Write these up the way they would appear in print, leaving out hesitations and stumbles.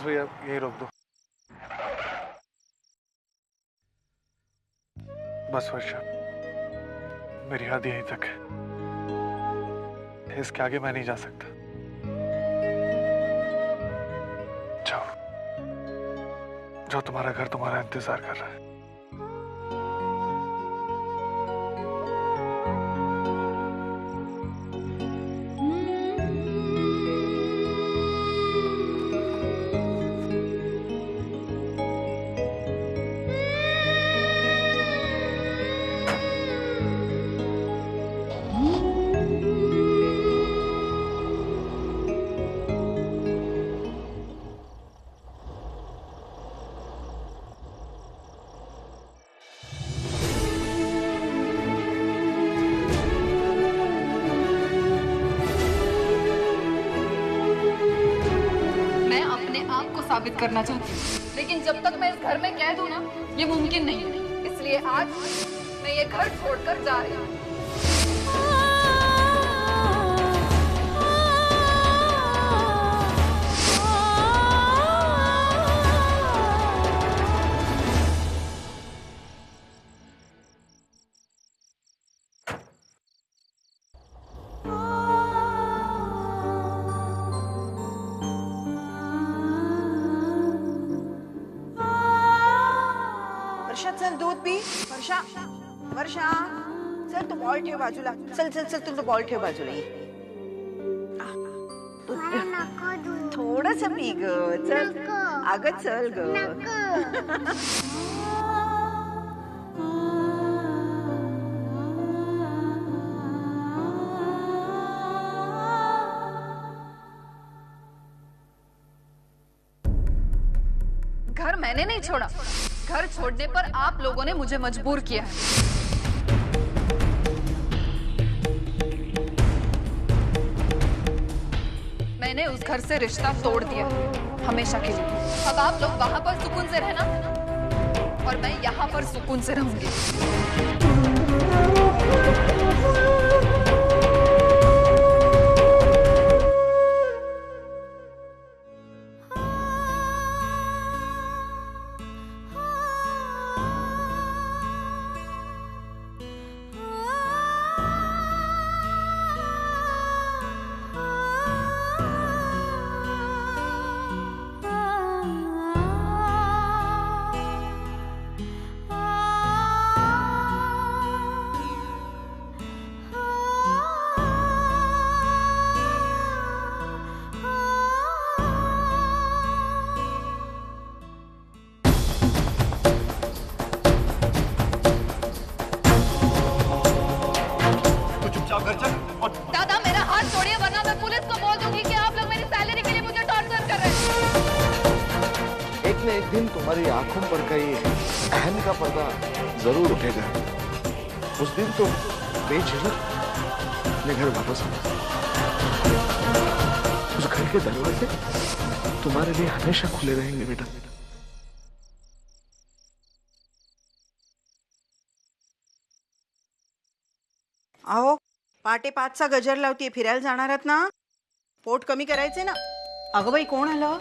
भैया यही रोक दो। बस वर्षा, मेरी हद यहीं तक है, इसके आगे मैं नहीं जा सकता। जाओ, जाओ, तुम्हारा घर तुम्हारा इंतजार कर रहा है। साबित करना चाहती हूँ, लेकिन जब तक मैं इस घर में कैद हूँ ना, ये मुमकिन नहीं है। इसलिए आज मैं ये घर छोड़कर जा रही हूँ। वर्षा चल दूध पी। वर्षा, वर्षा चल, तू बॉल ठेव बाजूला। चल चल चल, तू बॉल ठेव बाजूला। थोडस पी ग, चल अगं चल ग। घर मैंने नहीं छोड़ा, घर छोड़ने पर आप लोगों ने मुझे मजबूर किया है। मैंने उस घर से रिश्ता तोड़ दिया हमेशा के लिए। अब आप लोग वहां पर सुकून से रहना और मैं यहाँ पर सुकून से रहूंगी। दादा मेरा हाथ छोड़िए, वरना मैं पुलिस को बोल दूंगी कि आप लोग मेरी सैलरी के लिए मुझे टॉर्चर कर रहे हैं। एक न एक दिन तुम्हारी आंखों पर का ये अहम का पर्दा जरूर उठेगा। उस दिन तो बेझिझक अपने घर वापस आना। उस घर के दरवाजे तुम्हारे लिए हमेशा खुले रहेंगे बेटा। अहो, पहाटे 5चा गजर लावतीये, फिरायला जाणार आहात ना? पोट कमी करायचे ना? अगं बाई, कोण आलं?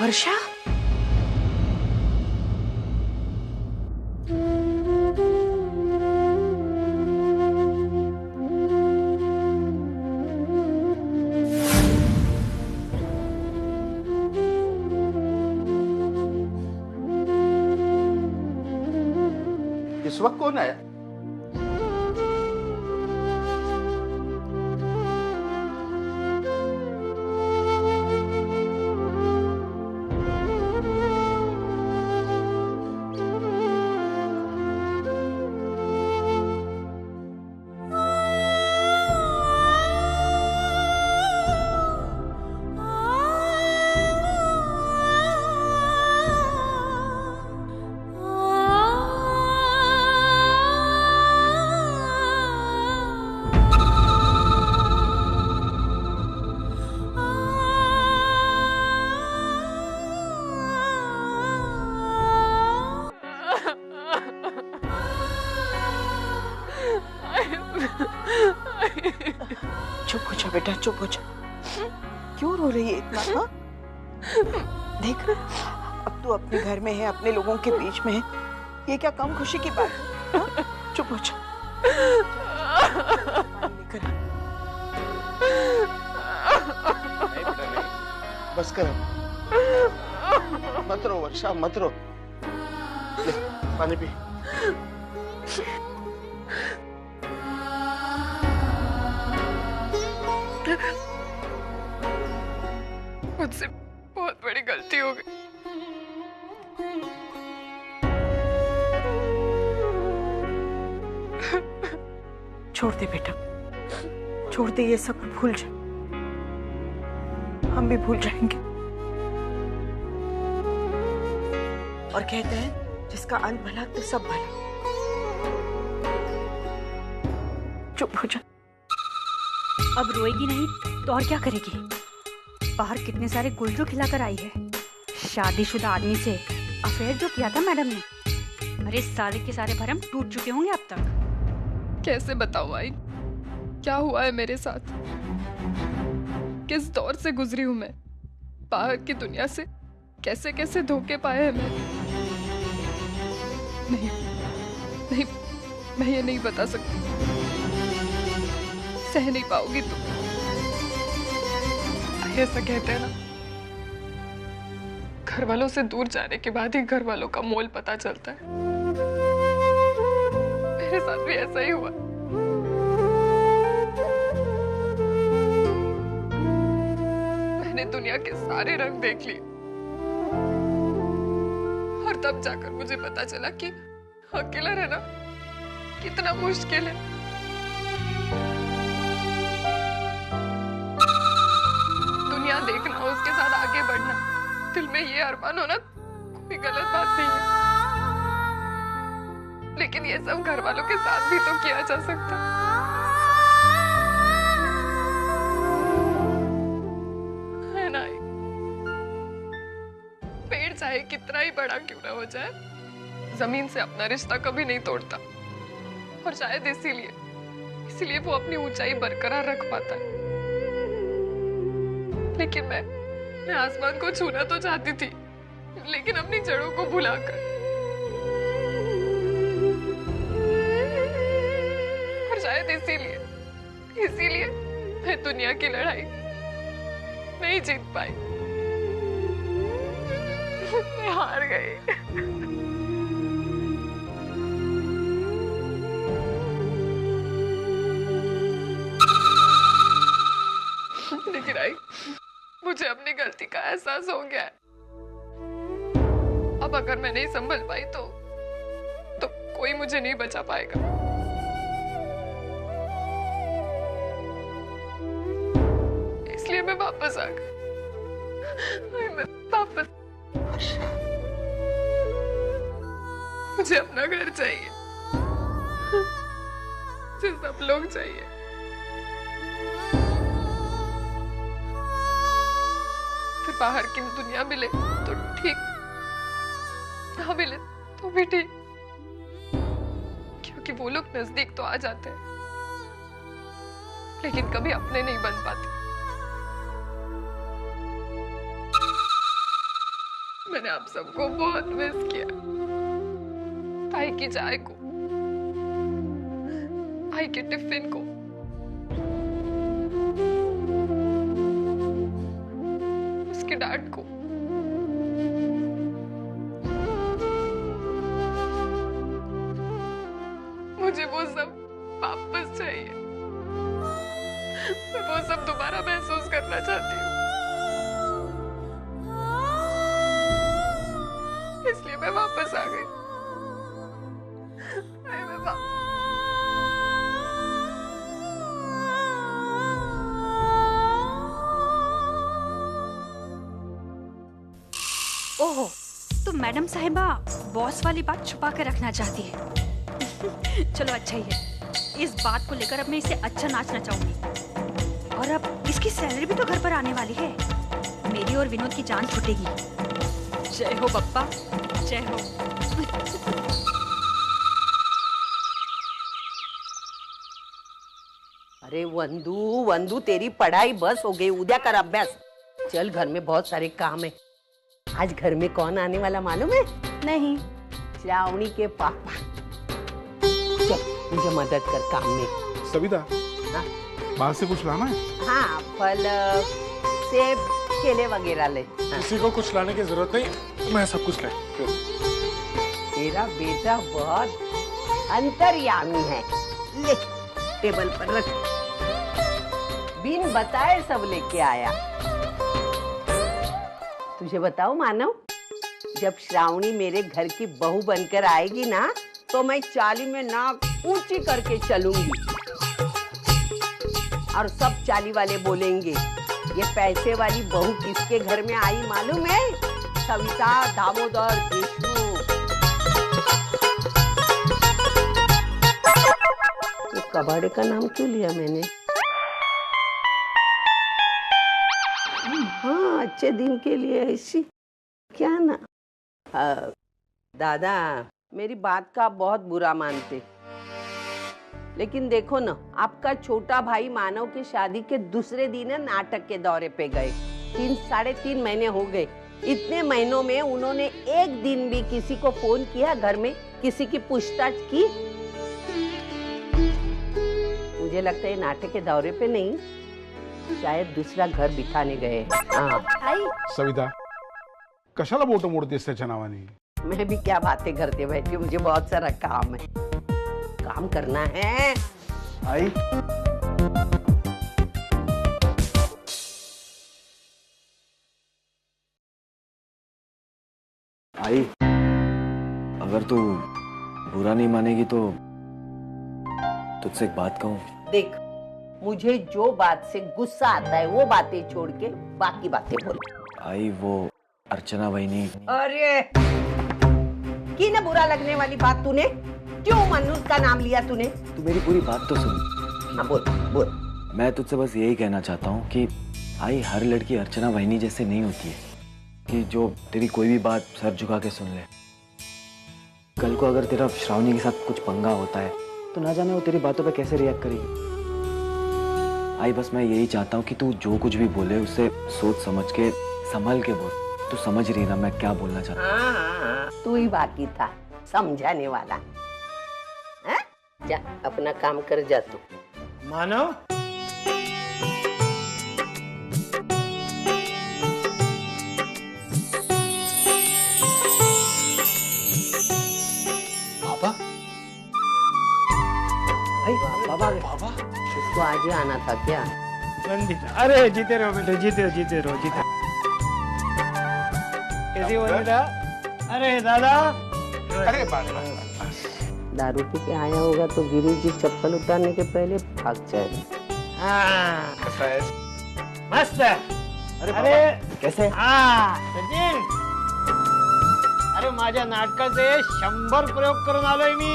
वर्षा? इस वक्त कौन आया? बेटा चुप हो जा। क्यों रो रही है इतना? हाँ? देख अब तू अपने घर में है, अपने लोगों के बीच में है, ये क्या कम खुशी की बात है? हाँ? चुप हो जा। लेकर नहीं बेटा नहीं, बस कर। मत रो वर्षा, मत रो। ले पानी पी। मुझसे बहुत बड़ी गलती हो गई। छोड़ दे बेटा, छोड़ दे ये सब, भूल जा। हम भी भूल जाएंगे। और कहते हैं जिसका अंत भला तो सब भला। चुप हो जा। अब रोएगी नहीं तो और क्या करेगी? बाहर कितने सारे गुलजो खिलाकर आई है। शादीशुदा आदमी से अफेयर जो किया था मैडम ने, अरे सारे के सारे भरम टूट चुके होंगे अब तक। कैसे बताऊं आई, क्या हुआ है मेरे साथ? किस दौर से गुजरी हूं मैं? बाहर की दुनिया से कैसे कैसे धोखे पाए हैं मैं। नहीं नहीं, मैं ये नहीं बता सकती। सह नहीं पाओगी तुम। ऐसा कहते हैं ना, घर वालों से दूर जाने के बाद ही घर वालों का मोल पता चलता है। मेरे साथ भी ऐसा ही हुआ। मैंने दुनिया के सारे रंग देख लिए और तब जाकर मुझे पता चला कि अकेला रहना कितना मुश्किल है। दुनिया देखना, उसके साथ आगे बढ़ना, दिल में ये अरमान होना कोई गलत बात नहीं है। लेकिन ये सब घर वालों के साथ भी तो किया जा सकता है ना? पेड़ चाहे कितना ही बड़ा क्यों ना हो जाए, जमीन से अपना रिश्ता कभी नहीं तोड़ता। और शायद इसीलिए वो अपनी ऊंचाई बरकरार रख पाता है। लेकिन मैं आसमान को छूना तो चाहती थी, लेकिन अपनी जड़ों को भुलाकर। और शायद इसीलिए मैं दुनिया की लड़ाई नहीं जीत पाई। मैं हार गई। लेकिन आई, मुझे अपनी गलती का एहसास हो गया है। अब अगर मैं नहीं संभल पाई तो कोई मुझे नहीं बचा पाएगा। इसलिए मैं वापस आ गई। मैं वापस। मुझे अपना घर चाहिए, मुझे सब लोग चाहिए। फिर बाहर की दुनिया मिले तो ठीक, ना मिले तो भी ठीक, क्योंकि वो लोग नजदीक तो आ जाते हैं, लेकिन कभी अपने नहीं बन पाते। मैंने आप सबको बहुत मिस किया। आई की चाय को, आई के टिफिन को, उसके डांट को। मुझे वो सब वापस चाहिए। मैं वो सब दोबारा महसूस करना चाहती हूँ। इसलिए मैं वापस आ गई। ओहो, तो मैडम साहिबा बॉस वाली बात छुपा कर रखना चाहती है। चलो अच्छा ही है। इस बात को लेकर अब मैं इसे अच्छा नाचना चाहूंगी। और अब इसकी सैलरी भी तो घर पर आने वाली है। मेरी और विनोद की जान छूटेगी। जय हो बप्पा, जय हो। अरे वंदू वंदू, तेरी पढ़ाई बस हो गई, उद्या कर अभ्यास। चल, घर में बहुत सारे काम है। आज घर में कौन आने वाला मालूम है? नहीं। श्रावणी के पापा। चल मुझे मदद कर काम में। सविता, हाँ? बाहर से कुछ लाना है? हाँ, फल, सेब, केले वगैरह ले। हाँ। किसी को कुछ लाने की जरूरत नहीं, मैं सब कुछ ले। तेरा बेटा बहुत अंतर्यामी है। ले, टेबल पर रख। बिन बताए सब लेके आया। तुझे बताऊं मानव, जब श्रावणी मेरे घर की बहू बनकर आएगी ना, तो मैं चाली में नाक ऊंची करके चलूंगी और सब चाली वाले बोलेंगे, ये पैसे वाली बहू किसके घर में आई मालूम है? सविता दामोदर देशमुख। ये कबाड़े का नाम क्यों लिया मैंने? हाँ, अच्छे दिन के लिए ऐसी क्या ना। दादा, मेरी बात का बहुत बुरा मानते, लेकिन देखो ना, आपका छोटा भाई मानव की शादी के दूसरे दिन नाटक के दौरे पे गए। 3-3.5 महीने हो गए। इतने महीनों में उन्होंने एक दिन भी किसी को फोन किया, घर में किसी की पूछताछ की? मुझे लगता है नाटक के दौरे पे नहीं, शायद दूसरा घर बिठाने गए। हाँ। आई। सविता, कशाला बोट मोडतेस त्याच्या नावाने? मैं भी क्या बातें करते बैठे, मुझे बहुत सारा काम है, काम करना है। आई, आई, अगर तू बुरा नहीं मानेगी तो तुझसे एक बात कहूं। देख, मुझे जो बात से गुस्सा आता है वो बातें छोड़ के बाकी बातें बोल। आई, वो अर्चना वहीनी। अरे की ना बुरा लगने वाली बात तूने? क्यों मन्नू का नाम लिया तूने? तू मेरी पूरी बात तो सुन। हाँ, बोल बोल। मैं तुझसे बस यही कहना चाहता हूँ कि आई, हर लड़की अर्चना वहीनी जैसे नहीं होती है कि जो तेरी कोई भी बात सर झुका के सुन ले। कल को अगर तेरा श्रावणी के साथ कुछ पंगा होता है तो ना जाने वो तेरी बातों पे कैसे रिएक्ट करेगी। आई, बस मैं यही चाहता हूँ कि तू जो कुछ भी बोले उसे सोच समझ के संभल के बोल। तू समझ रही ना मैं क्या बोलना चाहता हूँ? हाँ, तू ही बाकी था समझाने वाला। हाँ? जा अपना काम कर जा तू। मानव, पापा, बाबा इसको आज ही आना था क्या? वंदिता, अरे जीते रहो बेटे, जीते रहो, जीते रहो, जीते रहो। कैसी वंदिता? अरे दादा, अरे दारू पी के आया होगा तो गिरी जी चप्पल उतारने के पहले भाग जाएगा। हाँ, कैसा है? मस्त है। अरे कैसे? हाँ सचिन, अरे माझ्या नाटकाचे 100 प्रयोग करून आलोय मी।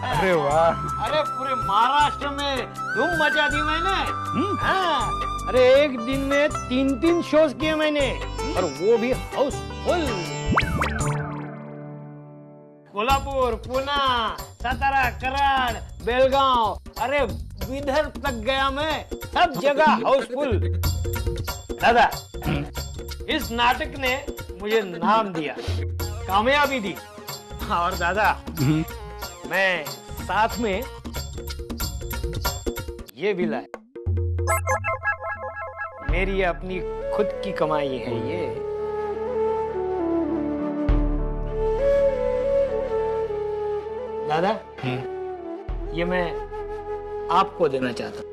अरे वाह, अरे पूरे महाराष्ट्र में धूम मचा दी मैंने। हाँ, अरे एक दिन में 3-3 शोज किए मैंने, और वो भी हाउसफुल। कोल्हापुर, पुणे, सातारा, कराड, बेलगांव, अरे विदर्भ तक गया मैं, सब जगह हाउसफुल। दादा, इस नाटक ने मुझे नाम दिया, कामयाबी दी, और दादा मैं साथ में ये भी लाया। मेरी अपनी खुद की कमाई है ये। दादा, ये मैं आपको देना चाहता हूँ।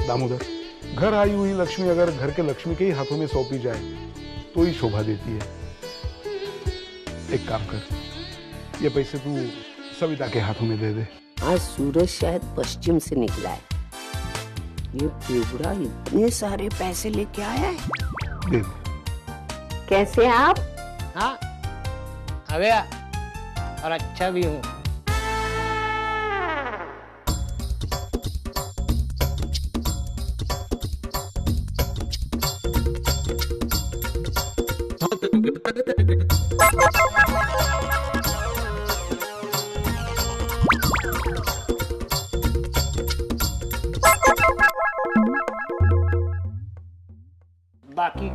दामोदर, घर आई हुई लक्ष्मी अगर घर के लक्ष्मी के ही हाथों में सौंपी जाए तो ही शोभा देती है। एक काम कर, ये पैसे तू सविता के हाथों में दे दे। आज सूरज शायद पश्चिम से निकला है, ये पिबड़ा इतने सारे पैसे लेके आया है। दे दे। कैसे आप? हाँ, आ गया, और अच्छा भी हूँ।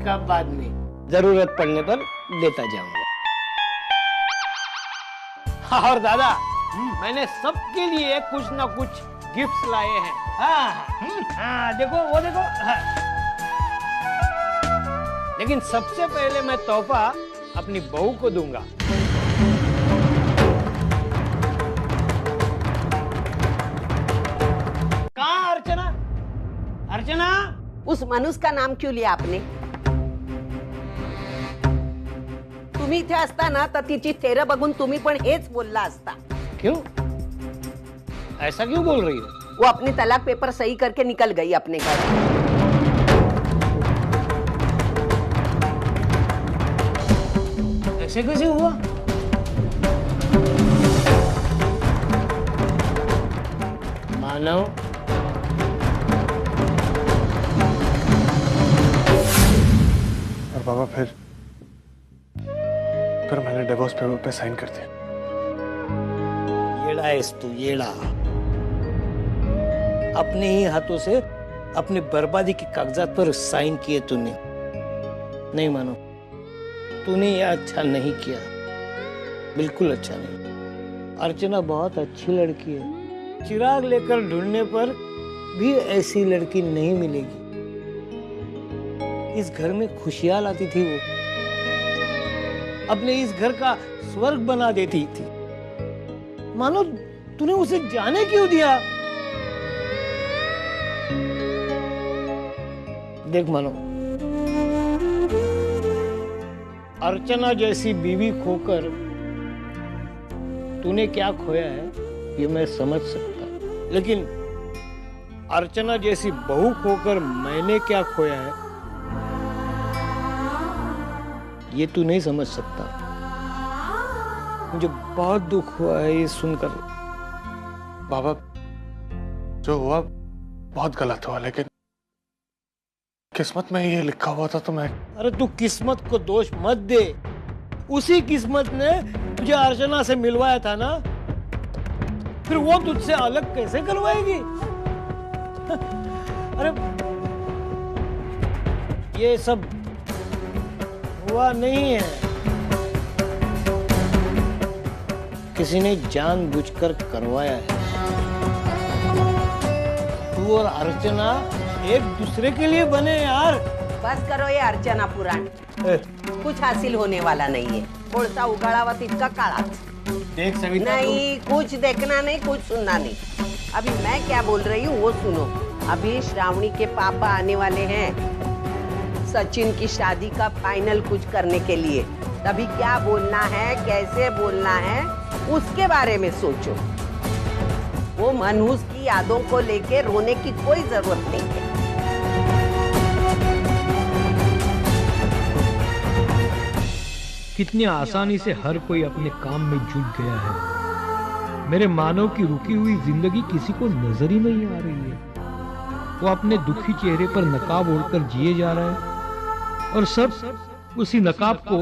का बाद में जरूरत पड़ने पर देता जाऊंगा। और दादा, मैंने सबके लिए कुछ ना कुछ गिफ्ट्स लाए हैं। हाँ, देखो वो देखो। हाँ। लेकिन सबसे पहले मैं तोहफा अपनी बहू को दूंगा। कहाँ अर्चना? अर्चना, उस मनुष्य का नाम क्यों लिया आपने? तुम्ही इथे असता ना तर तिची चेहरा बघून तुम्ही पण हेच बोलला असता। क्यों? ऐसा क्यों बोल रही हो? वो अपनी तलाक पेपर सही करके निकल गई अपने घर। ऐसे कैसे हुआ? मानव, और पापा फिर मैंने डिवोर्स पेपर पे साइन कर दिया। येड़ा है तू, येड़ा। अपने ही हाथों से अपनी बर्बादी के कागजात पर साइन किए तूने। नहीं मानो, तूने ये अच्छा नहीं किया, बिल्कुल अच्छा नहीं। अर्चना बहुत अच्छी लड़की है। चिराग लेकर ढूंढने पर भी ऐसी लड़की नहीं मिलेगी। इस घर में खुशियां लाती थी वो, अपने इस घर का स्वर्ग बना देती थी। मानो तूने उसे जाने क्यों दिया? देख मानो, अर्चना जैसी बीवी खोकर तूने क्या खोया है ये मैं समझ सकता, लेकिन अर्चना जैसी बहू खोकर मैंने क्या खोया है ये तू नहीं समझ सकता। मुझे बहुत दुख हुआ है ये सुनकर। बाबा, जो हुआ बहुत गलत हुआ, लेकिन किस्मत में ये लिखा हुआ था तो मैं। अरे तू किस्मत को दोष मत दे। उसी किस्मत ने तुझे अर्चना से मिलवाया था ना, फिर वो तुझसे अलग कैसे करवाएगी? अरे ये सब हुआ नहीं है, किसी ने जानबूझकर करवाया है। तू और अर्चना एक दूसरे के लिए बने यार। बस करो ये अर्चना पुराण, कुछ हासिल होने वाला नहीं है। थोड़ा उगाड़ावा तितका काळाच। देख सविता, नहीं, कुछ देखना नहीं, कुछ सुनना नहीं। अभी मैं क्या बोल रही हूँ वो सुनो। अभी श्रावणी के पापा आने वाले हैं सचिन की शादी का फाइनल कुछ करने के लिए। तभी क्या बोलना है, कैसे बोलना है, उसके बारे में सोचो। वो मनहूस की यादों को लेके रोने की कोई जरूरत नहीं है। कितनी आसानी से हर कोई अपने काम में जुट गया है। मेरे मानव की रुकी हुई जिंदगी किसी को नजर ही नहीं आ रही है। वो अपने दुखी चेहरे पर नकाब ओढ़कर जिए जा रहा है और सब उसी नकाब को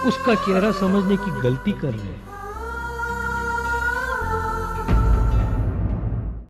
उसका चेहरा समझने की गलती कर रहे हैं।